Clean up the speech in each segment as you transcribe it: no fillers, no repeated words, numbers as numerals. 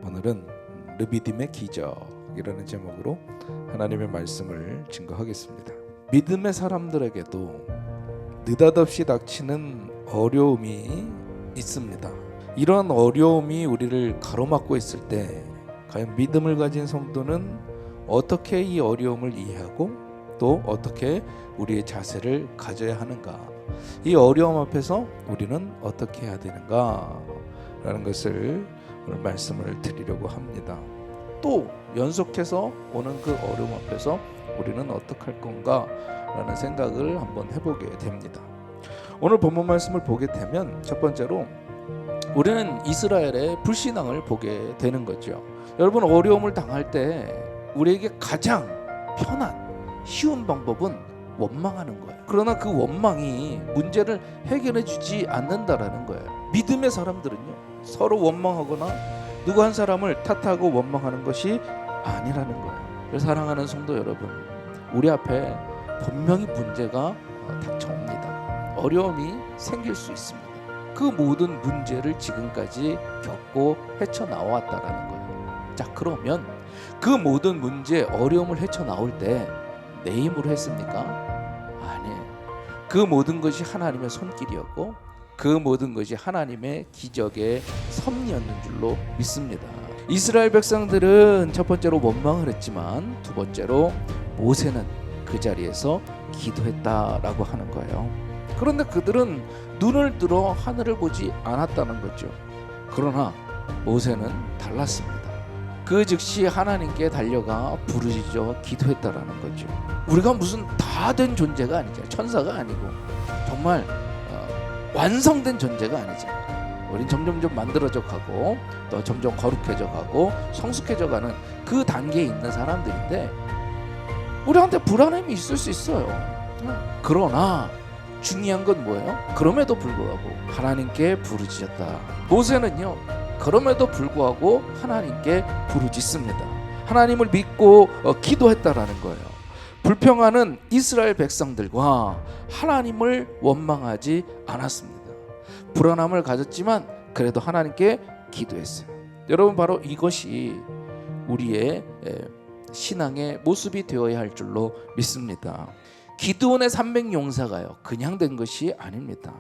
오늘은 르비딤의 기적이라는 제목으로 하나님의 말씀을 증거하겠습니다. 믿음의 사람들에게도 느닷없이 닥치는 어려움이 있습니다. 이런 어려움이 우리를 가로막고 있을 때 과연 믿음을 가진 성도는 어떻게 이 어려움을 이해하고 또 어떻게 우리의 자세를 가져야 하는가, 이 어려움 앞에서 우리는 어떻게 해야 되는가 라는 것을 오늘 말씀을 드리려고 합니다. 또 연속해서 오는 그 어려움 앞에서 우리는 어떻게 할 건가 라는 생각을 한번 해보게 됩니다. 오늘 본문 말씀을 보게 되면 첫 번째로 우리는 이스라엘의 불신앙을 보게 되는 거죠. 여러분, 어려움을 당할 때 우리에게 가장 편한 쉬운 방법은 원망하는 거예요. 그러나 그 원망이 문제를 해결해 주지 않는다라는 거예요. 믿음의 사람들은요, 서로 원망하거나 누구 한 사람을 탓하고 원망하는 것이 아니라는 거예요. 사랑하는 성도 여러분, 우리 앞에 분명히 문제가 닥쳐옵니다. 어려움이 생길 수 있습니다. 그 모든 문제를 지금까지 겪고 헤쳐나왔다라는 거예요. 자, 그러면 그 모든 문제, 어려움을 헤쳐나올 때 내 힘으로 했습니까? 아니에요. 그 모든 것이 하나님의 손길이었고 그 모든 것이 하나님의 기적의 섭리였는 줄로 믿습니다. 이스라엘 백성들은 첫 번째로 원망을 했지만 두 번째로 모세는 그 자리에서 기도했다라고 하는 거예요. 그런데 그들은 눈을 들어 하늘을 보지 않았다는 거죠. 그러나 모세는 달랐습니다. 그 즉시 하나님께 달려가 부르짖어 기도했다라는 거죠. 우리가 무슨 다 된 존재가 아니죠. 천사가 아니고 정말 완성된 존재가 아니죠. 우린 점점 만들어져 가고 또 점점 거룩해져 가고 성숙해져 가는 그 단계에 있는 사람들인데 우리한테 불안함이 있을 수 있어요. 그러나 중요한 건 뭐예요? 그럼에도 불구하고 하나님께 부르짖었다. 모세는요, 그럼에도 불구하고 하나님께 부르짖습니다. 하나님을 믿고 기도했다라는 거예요. 불평하는 이스라엘 백성들과 하나님을 원망하지 않았습니다. 불안함을 가졌지만 그래도 하나님께 기도했어요. 여러분, 바로 이것이 우리의 신앙의 모습이 되어야 할 줄로 믿습니다. 기드온의 300용사가요 그냥 된 것이 아닙니다.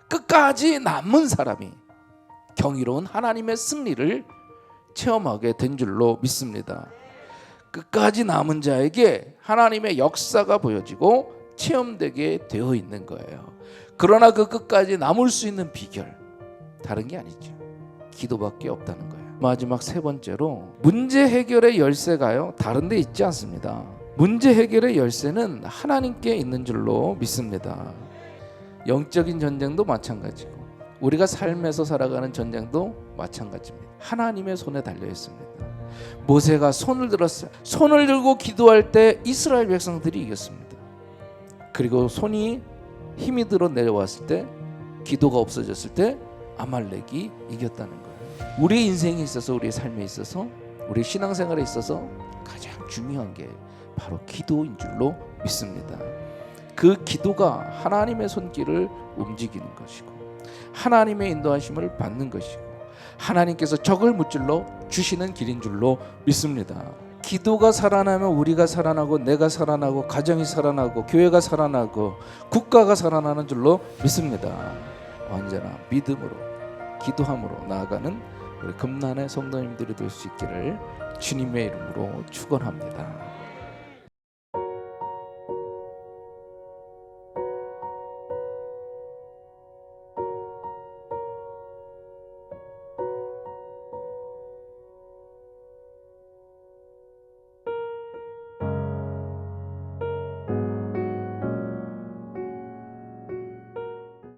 끝까지 남은 사람이 경이로운 하나님의 승리를 체험하게 된 줄로 믿습니다. 끝까지 남은 자에게 하나님의 역사가 보여지고 체험되게 되어 있는 거예요. 그러나 그 끝까지 남을 수 있는 비결, 다른 게 아니죠. 기도밖에 없다는 거예요. 마지막 세 번째로 문제 해결의 열쇠가요 다른 데 있지 않습니다. 문제 해결의 열쇠는 하나님께 있는 줄로 믿습니다. 영적인 전쟁도 마찬가지고 우리가 삶에서 살아가는 전쟁도 마찬가지입니다. 하나님의 손에 달려 있습니다. 모세가 손을 들었어요. 손을 들고 기도할 때 이스라엘 백성들이 이겼습니다. 그리고 손이 힘이 들어 내려왔을 때, 기도가 없어졌을 때 아말렉이 이겼다는 거예요. 우리 인생에 있어서, 우리 삶에 있어서, 우리 신앙생활에 있어서 가장 중요한 게 바로 기도인 줄로 믿습니다. 그 기도가 하나님의 손길을 움직이는 것이고 하나님의 인도하심을 받는 것이고 하나님께서 적을 무찔러 주시는 길인 줄로 믿습니다. 기도가 살아나면 우리가 살아나고 내가 살아나고 가정이 살아나고 교회가 살아나고 국가가 살아나는 줄로 믿습니다. 언제나 믿음으로 기도함으로 나아가는 우리 금난의 성도님들이 될 수 있기를 주님의 이름으로 축원합니다.